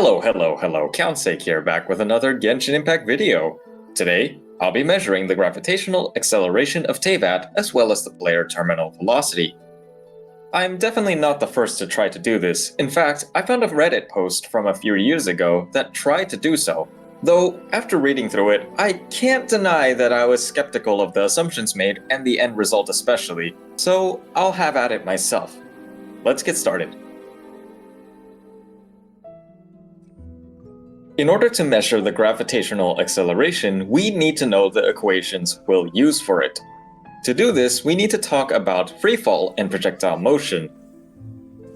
Hello, Sacke here, back with another Genshin Impact video. Today, I'll be measuring the gravitational acceleration of Teyvat as well as the player terminal velocity. I'm definitely not the first to try to do this. In fact, I found a Reddit post from a few years ago that tried to do so. Though, after reading through it, I can't deny that I was skeptical of the assumptions made and the end result especially, so I'll have at it myself. Let's get started. In order to measure the gravitational acceleration, we need to know the equations we'll use for it. To do this, we need to talk about freefall and projectile motion.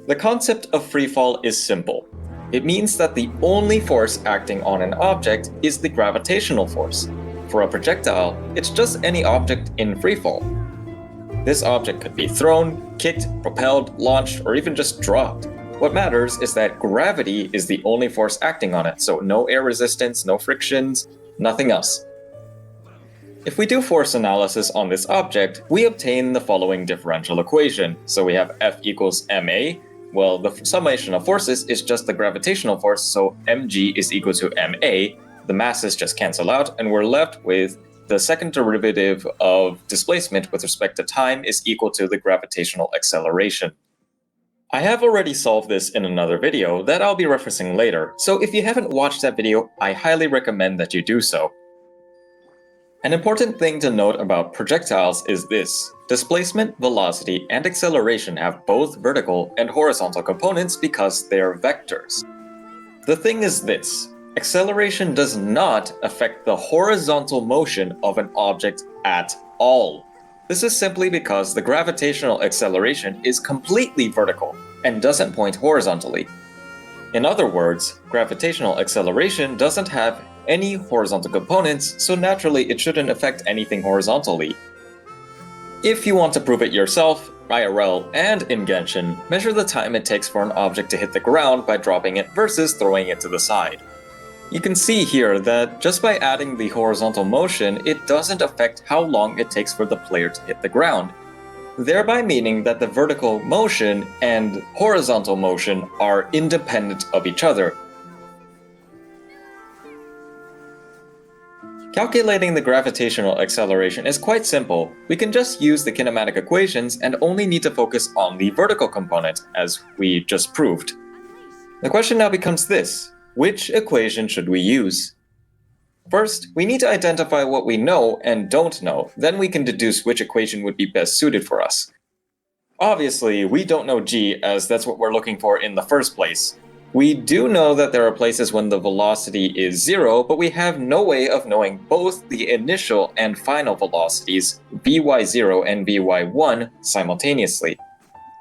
The concept of freefall is simple. It means that the only force acting on an object is the gravitational force. For a projectile, it's just any object in freefall. This object could be thrown, kicked, propelled, launched, or even just dropped. What matters is that gravity is the only force acting on it, so no air resistance, no frictions, nothing else. If we do force analysis on this object, we obtain the following differential equation. So we have F equals ma. Well, the summation of forces is just the gravitational force, so mg is equal to ma. The masses just cancel out, and we're left with the second derivative of displacement with respect to time is equal to the gravitational acceleration. I have already solved this in another video that I'll be referencing later, so if you haven't watched that video, I highly recommend that you do so. An important thing to note about projectiles is this: displacement, velocity, and acceleration have both vertical and horizontal components because they are vectors. The thing is this: acceleration does not affect the horizontal motion of an object at all. This is simply because the gravitational acceleration is completely vertical and doesn't point horizontally. In other words, gravitational acceleration doesn't have any horizontal components, so naturally it shouldn't affect anything horizontally. If you want to prove it yourself, IRL and in Genshin, measure the time it takes for an object to hit the ground by dropping it versus throwing it to the side. You can see here that just by adding the horizontal motion, it doesn't affect how long it takes for the player to hit the ground, thereby meaning that the vertical motion and horizontal motion are independent of each other. Calculating the gravitational acceleration is quite simple. We can just use the kinematic equations and only need to focus on the vertical component, as we just proved. The question now becomes this: which equation should we use? First, we need to identify what we know and don't know, then we can deduce which equation would be best suited for us. Obviously, we don't know g, as that's what we're looking for in the first place. We do know that there are places when the velocity is 0, but we have no way of knowing both the initial and final velocities, vy0 and vy1, simultaneously.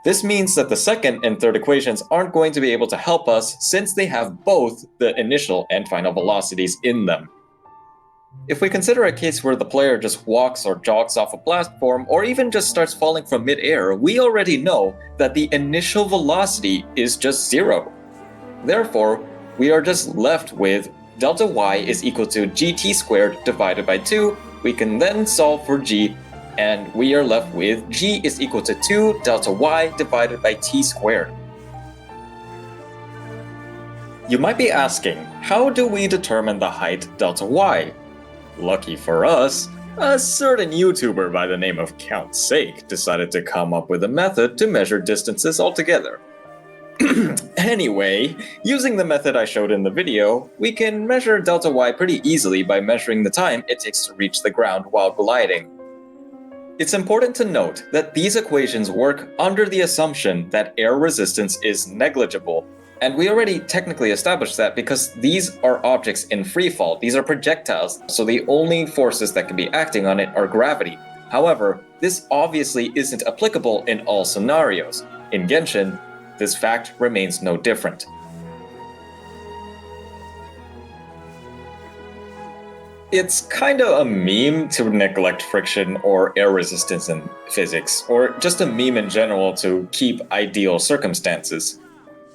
This means that the second and third equations aren't going to be able to help us since they have both the initial and final velocities in them. If we consider a case where the player just walks or jogs off a platform or even just starts falling from mid-air, we already know that the initial velocity is just 0. Therefore, we are just left with delta y is equal to gt squared divided by 2. We can then solve for g, and we are left with g is equal to 2 delta y divided by t squared. You might be asking, how do we determine the height delta y? Lucky for us, a certain YouTuber by the name of Sacke decided to come up with a method to measure distances altogether. Anyway, using the method I showed in the video, we can measure delta y pretty easily by measuring the time it takes to reach the ground while gliding. It's important to note that these equations work under the assumption that air resistance is negligible, and we already technically established that because these are objects in freefall. These are projectiles, so the only forces that can be acting on it are gravity. However, this obviously isn't applicable in all scenarios. In Genshin, this fact remains no different. It's kinda a meme to neglect friction or air resistance in physics, or just a meme in general to keep ideal circumstances.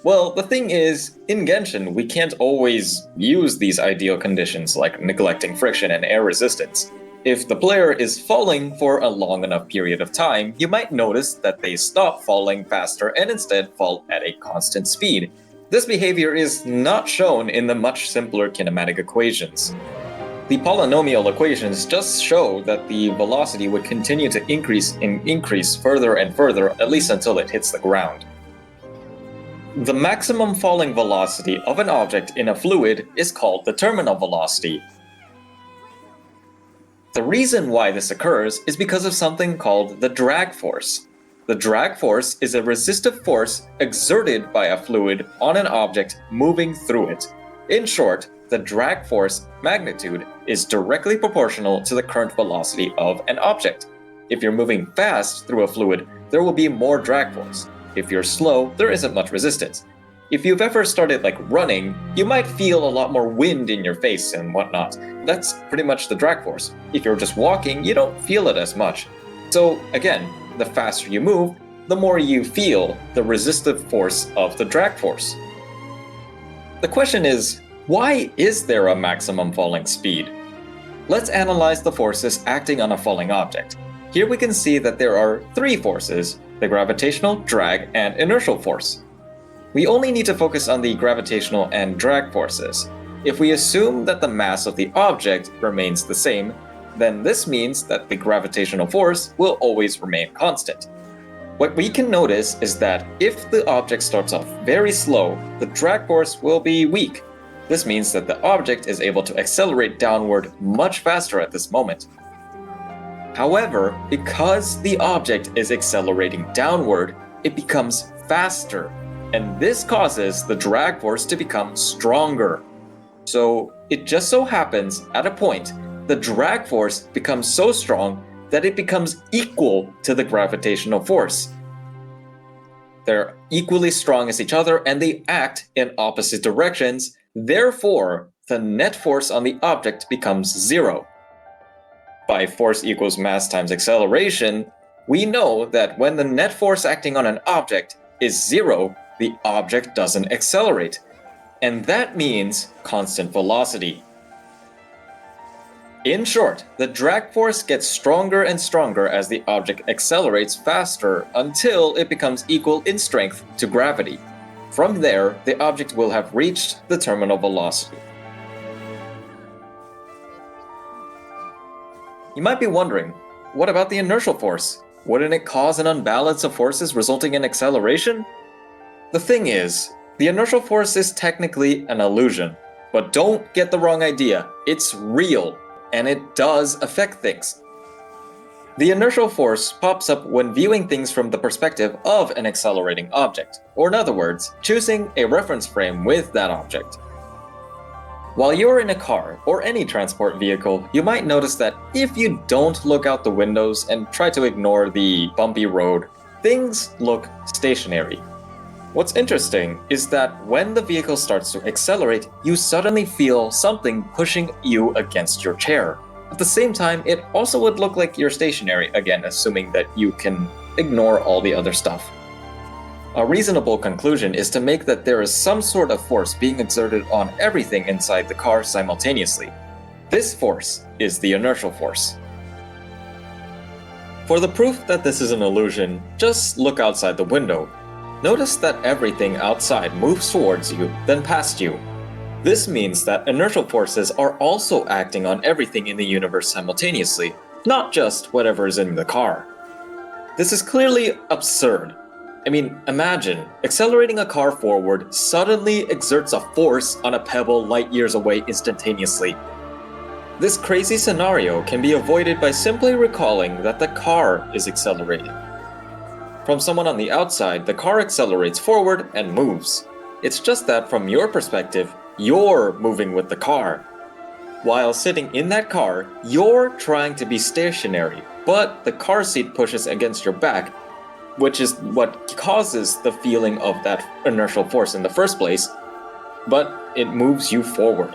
Well, the thing is, in Genshin, we can't always use these ideal conditions like neglecting friction and air resistance. If the player is falling for a long enough period of time, you might notice that they stop falling faster and instead fall at a constant speed. This behavior is not shown in the much simpler kinematic equations. The polynomial equations just show that the velocity would continue to increase further and further, at least until it hits the ground. The maximum falling velocity of an object in a fluid is called the terminal velocity. The reason why this occurs is because of something called the drag force. The drag force is a resistive force exerted by a fluid on an object moving through it. In short, the drag force magnitude is directly proportional to the current velocity of an object. If you're moving fast through a fluid, there will be more drag force. If you're slow, there isn't much resistance. If you've ever started running, you might feel a lot more wind in your face and whatnot. That's pretty much the drag force. If you're just walking, you don't feel it as much. So again, the faster you move, the more you feel the resistive force of the drag force. The question is, why is there a maximum falling speed? Let's analyze the forces acting on a falling object. Here we can see that there are three forces: the gravitational, drag, and inertial force. We only need to focus on the gravitational and drag forces. If we assume that the mass of the object remains the same, then this means that the gravitational force will always remain constant. What we can notice is that if the object starts off very slow, the drag force will be weak. This means that the object is able to accelerate downward much faster at this moment. However, because the object is accelerating downward, it becomes faster, and this causes the drag force to become stronger. So it just so happens at a point, the drag force becomes so strong that it becomes equal to the gravitational force. They're equally strong as each other and they act in opposite directions. Therefore, the net force on the object becomes zero. By force equals mass times acceleration, we know that when the net force acting on an object is zero, the object doesn't accelerate. And that means constant velocity. In short, the drag force gets stronger and stronger as the object accelerates faster until it becomes equal in strength to gravity. From there, the object will have reached the terminal velocity. You might be wondering, what about the inertial force? Wouldn't it cause an unbalance of forces resulting in acceleration? The thing is, the inertial force is technically an illusion. But don't get the wrong idea, it's real, and it does affect things. The inertial force pops up when viewing things from the perspective of an accelerating object, or in other words, choosing a reference frame with that object. While you're in a car or any transport vehicle, you might notice that if you don't look out the windows and try to ignore the bumpy road, things look stationary. What's interesting is that when the vehicle starts to accelerate, you suddenly feel something pushing you against your chair. At the same time, it also would look like you're stationary, again assuming that you can ignore all the other stuff. A reasonable conclusion is to make that there is some sort of force being exerted on everything inside the car simultaneously. This force is the inertial force. For the proof that this is an illusion, just look outside the window. Notice that everything outside moves towards you, then past you. This means that inertial forces are also acting on everything in the universe simultaneously, not just whatever is in the car. This is clearly absurd. I mean, imagine, accelerating a car forward suddenly exerts a force on a pebble light years away instantaneously. This crazy scenario can be avoided by simply recalling that the car is accelerating. From someone on the outside, the car accelerates forward and moves. It's just that from your perspective, you're moving with the car. While sitting in that car, you're trying to be stationary, but the car seat pushes against your back, which is what causes the feeling of that inertial force in the first place, but it moves you forward.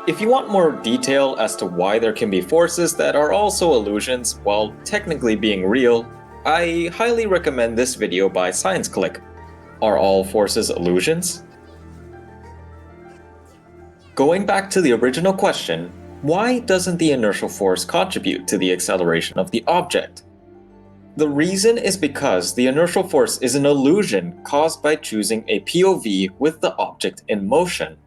If you want more detail as to why there can be forces that are also illusions while technically being real, I highly recommend this video by ScienceClick. Are all forces illusions? Going back to the original question, why doesn't the inertial force contribute to the acceleration of the object? The reason is because the inertial force is an illusion caused by choosing a POV with the object in motion.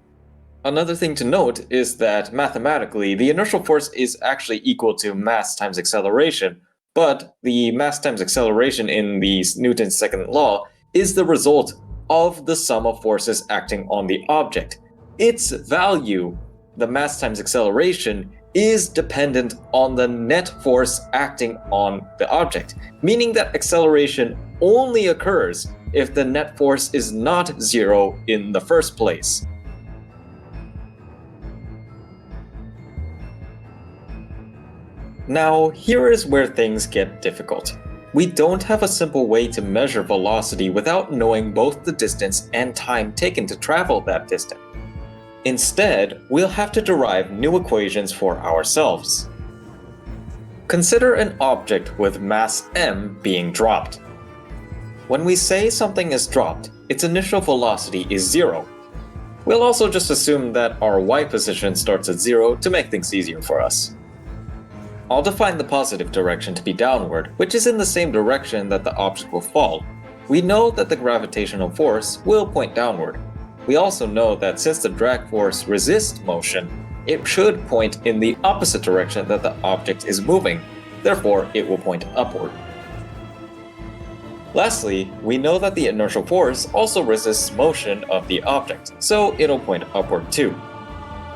Another thing to note is that mathematically, the inertial force is actually equal to mass times acceleration, but the mass times acceleration in the Newton's second law is the result of the sum of forces acting on the object. Its value, the mass times acceleration, is dependent on the net force acting on the object, meaning that acceleration only occurs if the net force is not zero in the first place. Now, here is where things get difficult. We don't have a simple way to measure velocity without knowing both the distance and time taken to travel that distance. Instead, we'll have to derive new equations for ourselves. Consider an object with mass m being dropped. When we say something is dropped, its initial velocity is 0. We'll also just assume that our y position starts at 0 to make things easier for us. I'll define the positive direction to be downward, which is in the same direction that the object will fall. We know that the gravitational force will point downward. We also know that since the drag force resists motion, it should point in the opposite direction that the object is moving. Therefore, it will point upward. Lastly, we know that the inertial force also resists motion of the object, so it'll point upward too.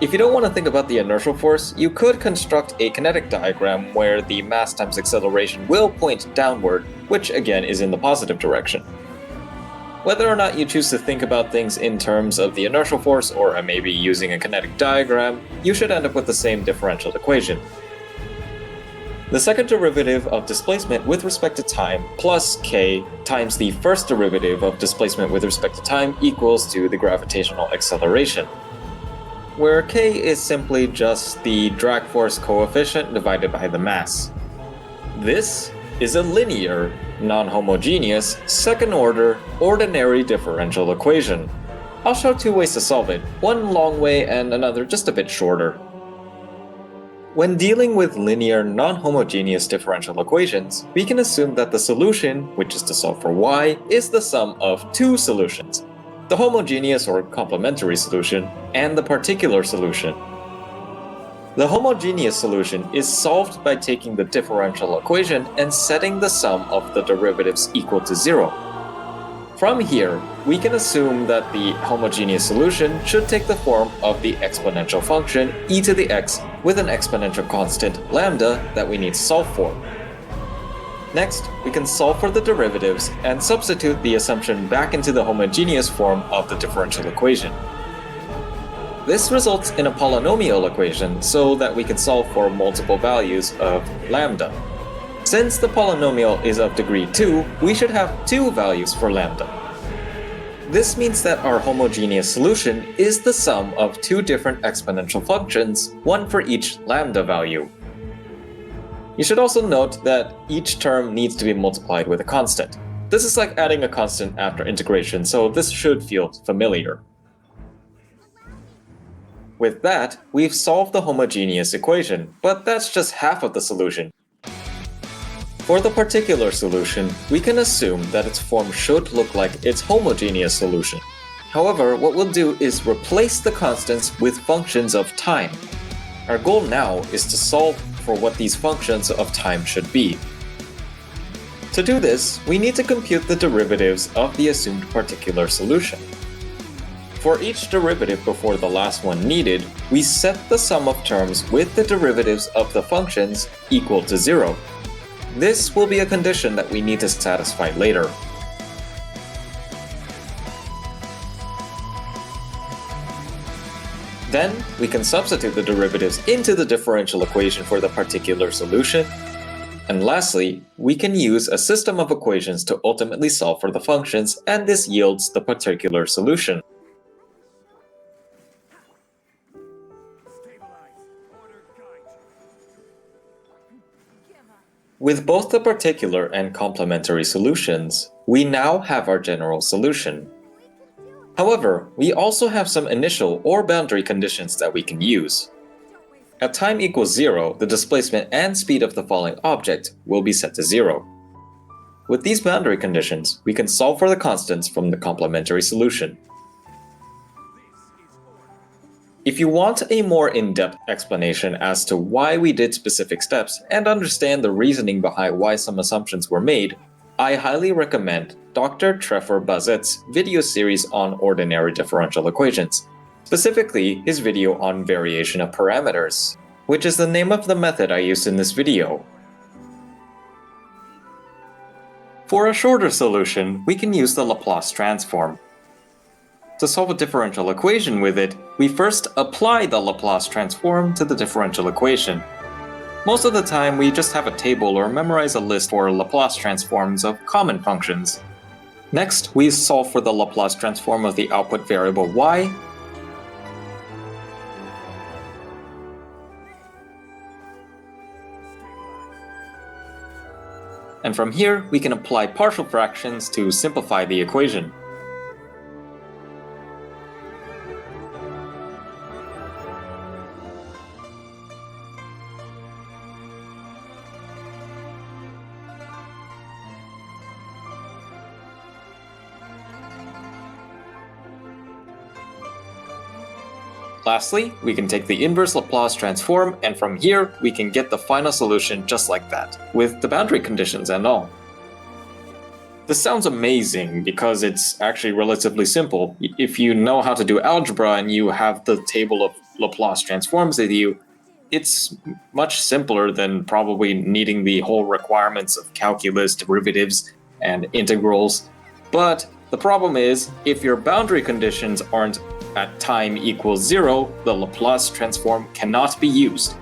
If you don't want to think about the inertial force, you could construct a kinetic diagram where the mass times acceleration will point downward, which again is in the positive direction. Whether or not you choose to think about things in terms of the inertial force or maybe using a kinetic diagram, you should end up with the same differential equation. The second derivative of displacement with respect to time plus k times the first derivative of displacement with respect to time equals to the gravitational acceleration, where k is simply just the drag force coefficient divided by the mass. This is a linear, non-homogeneous, second-order, ordinary differential equation. I'll show two ways to solve it, one long way and another just a bit shorter. When dealing with linear, non-homogeneous differential equations, we can assume that the solution, which is to solve for y, is the sum of two solutions: the homogeneous or complementary solution, and the particular solution. The homogeneous solution is solved by taking the differential equation and setting the sum of the derivatives equal to 0. From here, we can assume that the homogeneous solution should take the form of the exponential function e to the x with an exponential constant lambda that we need to solve for. Next, we can solve for the derivatives and substitute the assumption back into the homogeneous form of the differential equation. This results in a polynomial equation so that we can solve for multiple values of lambda. Since the polynomial is of degree 2, we should have two values for lambda. This means that our homogeneous solution is the sum of two different exponential functions, one for each lambda value. You should also note that each term needs to be multiplied with a constant. This is like adding a constant after integration, so this should feel familiar. With that, we've solved the homogeneous equation, but that's just half of the solution. For the particular solution, we can assume that its form should look like its homogeneous solution. However, what we'll do is replace the constants with functions of time. Our goal now is to solve for what these functions of time should be. To do this, we need to compute the derivatives of the assumed particular solution. For each derivative before the last one needed, we set the sum of terms with the derivatives of the functions equal to 0. This will be a condition that we need to satisfy later. Then, we can substitute the derivatives into the differential equation for the particular solution. And lastly, we can use a system of equations to ultimately solve for the functions, and this yields the particular solution. With both the particular and complementary solutions, we now have our general solution. However, we also have some initial or boundary conditions that we can use. At time equals 0, the displacement and speed of the falling object will be set to 0. With these boundary conditions, we can solve for the constants from the complementary solution. If you want a more in-depth explanation as to why we did specific steps and understand the reasoning behind why some assumptions were made, I highly recommend Dr. Trevor Bazzett's video series on ordinary differential equations, specifically his video on variation of parameters, which is the name of the method I used in this video. For a shorter solution, we can use the Laplace transform. To solve a differential equation with it, we first apply the Laplace transform to the differential equation. Most of the time, we just have a table or memorize a list for Laplace transforms of common functions. Next, we solve for the Laplace transform of the output variable y, and from here, we can apply partial fractions to simplify the equation. Lastly, we can take the inverse Laplace transform, and from here, we can get the final solution just like that, with the boundary conditions and all. This sounds amazing because it's actually relatively simple. If you know how to do algebra and you have the table of Laplace transforms with you, it's much simpler than probably needing the whole requirements of calculus, derivatives, and integrals. But the problem is, if your boundary conditions aren't at time equals 0, the Laplace transform cannot be used.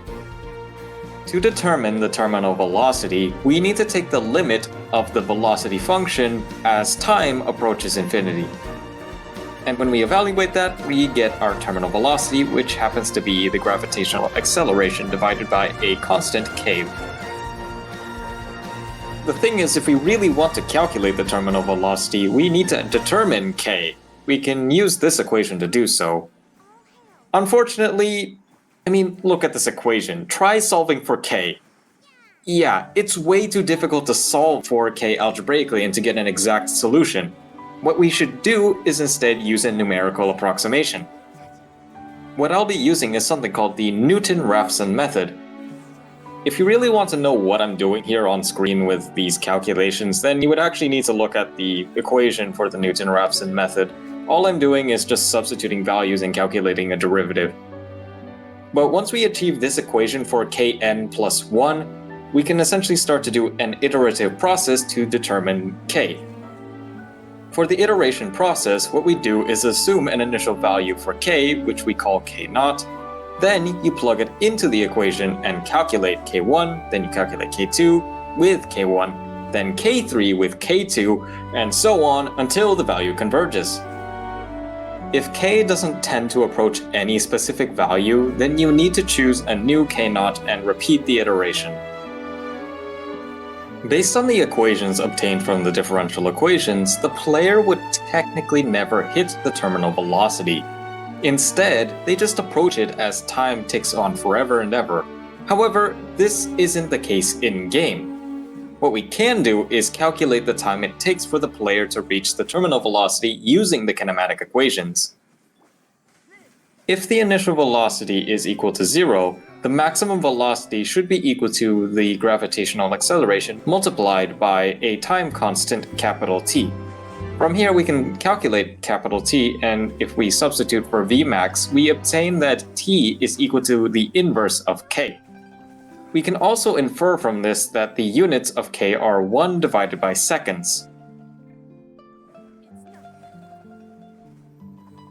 To determine the terminal velocity, we need to take the limit of the velocity function as time approaches infinity. And when we evaluate that, we get our terminal velocity, which happens to be the gravitational acceleration divided by a constant k. The thing is, if we really want to calculate the terminal velocity, we need to determine k. We can use this equation to do so. Unfortunately, look at this equation. Try solving for k. Yeah, it's way too difficult to solve for k algebraically and to get an exact solution. What we should do is instead use a numerical approximation. What I'll be using is something called the Newton-Raphson method. If you really want to know what I'm doing here on screen with these calculations, then you would actually need to look at the equation for the Newton-Raphson method. All I'm doing is just substituting values and calculating a derivative. But once we achieve this equation for kn plus 1, we can essentially start to do an iterative process to determine k. For the iteration process, what we do is assume an initial value for k, which we call k0. Then you plug it into the equation and calculate k1, then you calculate k2 with k1, then k3 with k2, and so on until the value converges. If k doesn't tend to approach any specific value, then you need to choose a new k0 and repeat the iteration. Based on the equations obtained from the differential equations, the player would technically never hit the terminal velocity. Instead, they just approach it as time ticks on forever and ever. However, this isn't the case in-game. What we can do is calculate the time it takes for the player to reach the terminal velocity using the kinematic equations. If the initial velocity is equal to 0, the maximum velocity should be equal to the gravitational acceleration multiplied by a time constant capital T. From here we can calculate capital T, and if we substitute for Vmax, we obtain that T is equal to the inverse of k. We can also infer from this that the units of k are 1 divided by seconds.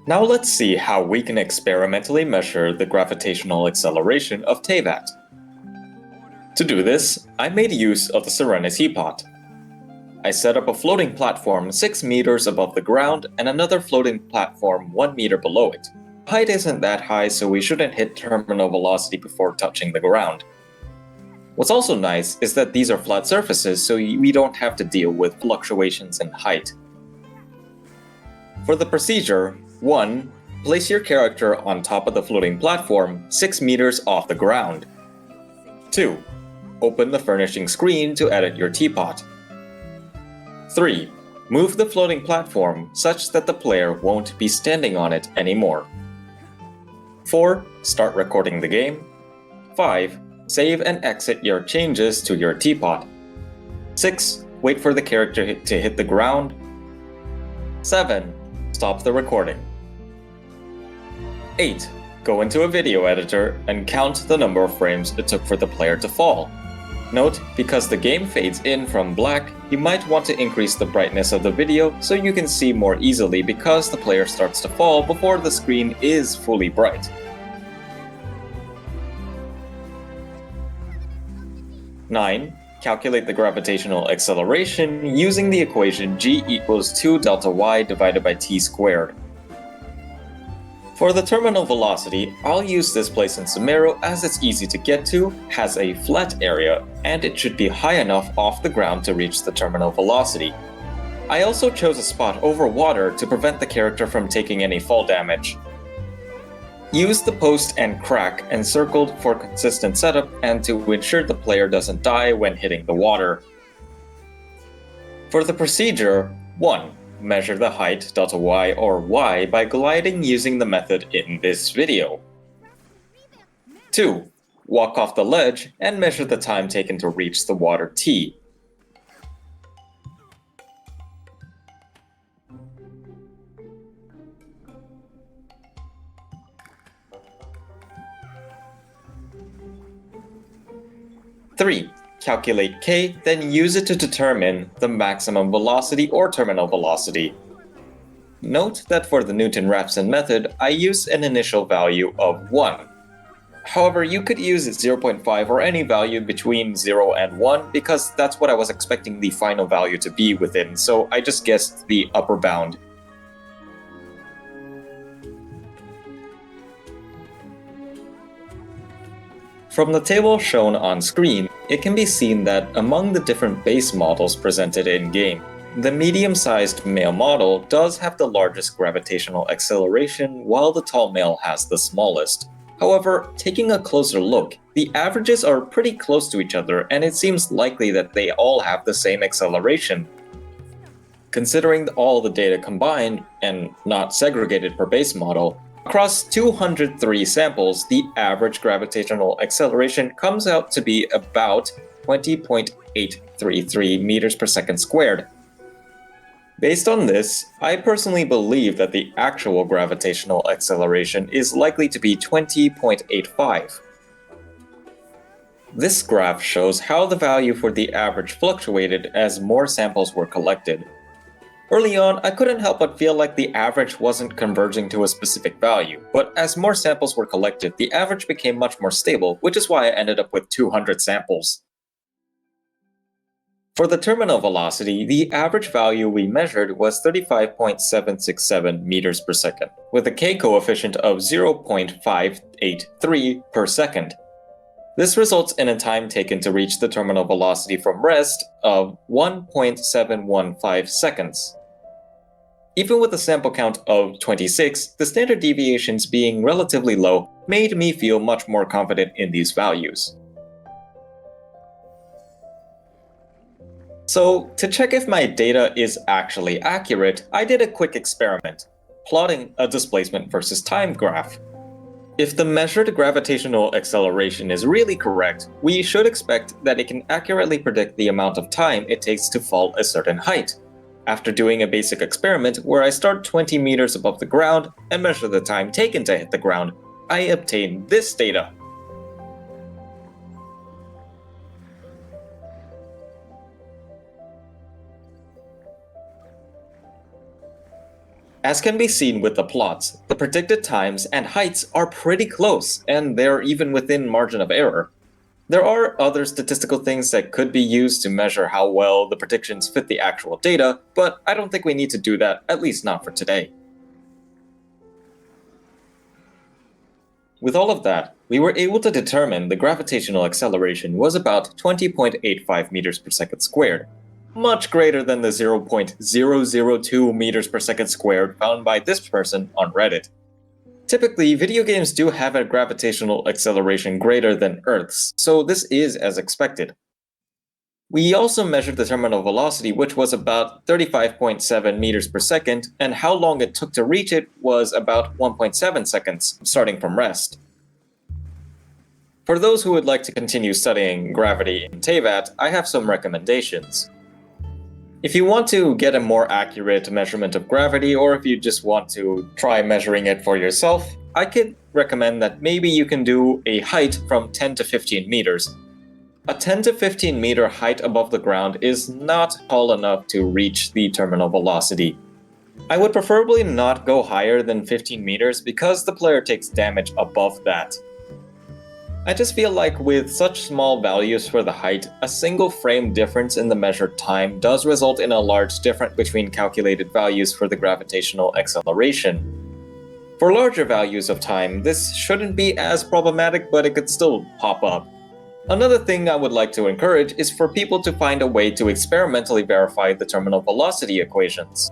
Now let's see how we can experimentally measure the gravitational acceleration of Tevat. To do this, I made use of the Serenity Pot. I set up a floating platform 6 meters above the ground and another floating platform 1 meter below it. Height isn't that high, so we shouldn't hit terminal velocity before touching the ground. What's also nice is that these are flat surfaces, so we don't have to deal with fluctuations in height. For the procedure, 1. Place your character on top of the floating platform 6 meters off the ground. 2. Open the furnishing screen to edit your teapot. 3. Move the floating platform such that the player won't be standing on it anymore. 4. Start recording the game. 5. Save and exit your changes to your teapot. 6. Wait for the character to hit the ground. 7. Stop the recording. 8. Go into a video editor and count the number of frames it took for the player to fall. Note, because the game fades in from black, you might want to increase the brightness of the video so you can see more easily because the player starts to fall before the screen is fully bright. 9. Calculate the gravitational acceleration using the equation g equals 2 delta y divided by t squared. For the terminal velocity, I'll use this place in Sumeru as it's easy to get to, has a flat area, and it should be high enough off the ground to reach the terminal velocity. I also chose a spot over water to prevent the character from taking any fall damage. Use the post and crack encircled for consistent setup and to ensure the player doesn't die when hitting the water. For the procedure, 1. Measure the height delta y or y by gliding using the method in this video. 2. Walk off the ledge and measure the time taken to reach the water t. 3. Calculate k, then use it to determine the maximum velocity or terminal velocity. Note that for the Newton-Raphson method, I use an initial value of 1. However, you could use 0.5 or any value between 0 and 1 because that's what I was expecting the final value to be within, so I just guessed the upper bound. From the table shown on screen, it can be seen that among the different base models presented in-game, the medium-sized male model does have the largest gravitational acceleration while the tall male has the smallest. However, taking a closer look, the averages are pretty close to each other and it seems likely that they all have the same acceleration. Considering all the data combined, and not segregated per base model, across 203 samples, the average gravitational acceleration comes out to be about 20.833 meters per second squared. Based on this, I personally believe that the actual gravitational acceleration is likely to be 20.85. This graph shows how the value for the average fluctuated as more samples were collected. Early on, I couldn't help but feel like the average wasn't converging to a specific value, but as more samples were collected, the average became much more stable, which is why I ended up with 200 samples. For the terminal velocity, the average value we measured was 35.767 meters per second, with a k-coefficient of 0.583 per second. This results in a time taken to reach the terminal velocity from rest of 1.715 seconds. Even with a sample count of 26, the standard deviations being relatively low made me feel much more confident in these values. So, to check if my data is actually accurate, I did a quick experiment, plotting a displacement versus time graph. If the measured gravitational acceleration is really correct, we should expect that it can accurately predict the amount of time it takes to fall a certain height. After doing a basic experiment where I start 20 meters above the ground and measure the time taken to hit the ground, I obtain this data. As can be seen with the plots, the predicted times and heights are pretty close, and they're even within margin of error. There are other statistical things that could be used to measure how well the predictions fit the actual data, but I don't think we need to do that, at least not for today. With all of that, we were able to determine the gravitational acceleration was about 20.85 meters per second squared, much greater than the 0.002 meters per second squared found by this person on Reddit. Typically, video games do have a gravitational acceleration greater than Earth's, so this is as expected. We also measured the terminal velocity, which was about 35.7 meters per second, and how long it took to reach it was about 1.7 seconds, starting from rest. For those who would like to continue studying gravity in TAVAT, I have some recommendations. If you want to get a more accurate measurement of gravity, or if you just want to try measuring it for yourself, I could recommend that maybe you can do a height from 10 to 15 meters. A 10 to 15 meter height above the ground is not tall enough to reach the terminal velocity. I would preferably not go higher than 15 meters because the player takes damage above that. I just feel like with such small values for the height, a single frame difference in the measured time does result in a large difference between calculated values for the gravitational acceleration. For larger values of time, this shouldn't be as problematic, but it could still pop up. Another thing I would like to encourage is for people to find a way to experimentally verify the terminal velocity equations.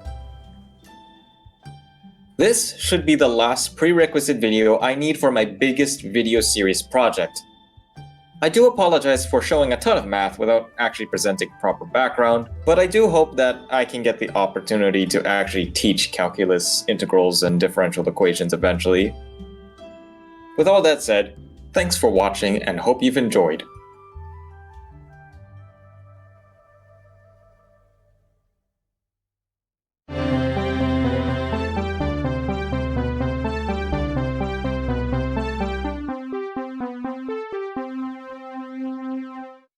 This should be the last prerequisite video I need for my biggest video series project. I do apologize for showing a ton of math without actually presenting proper background, but I do hope that I can get the opportunity to actually teach calculus, integrals, and differential equations eventually. With all that said, thanks for watching and hope you've enjoyed.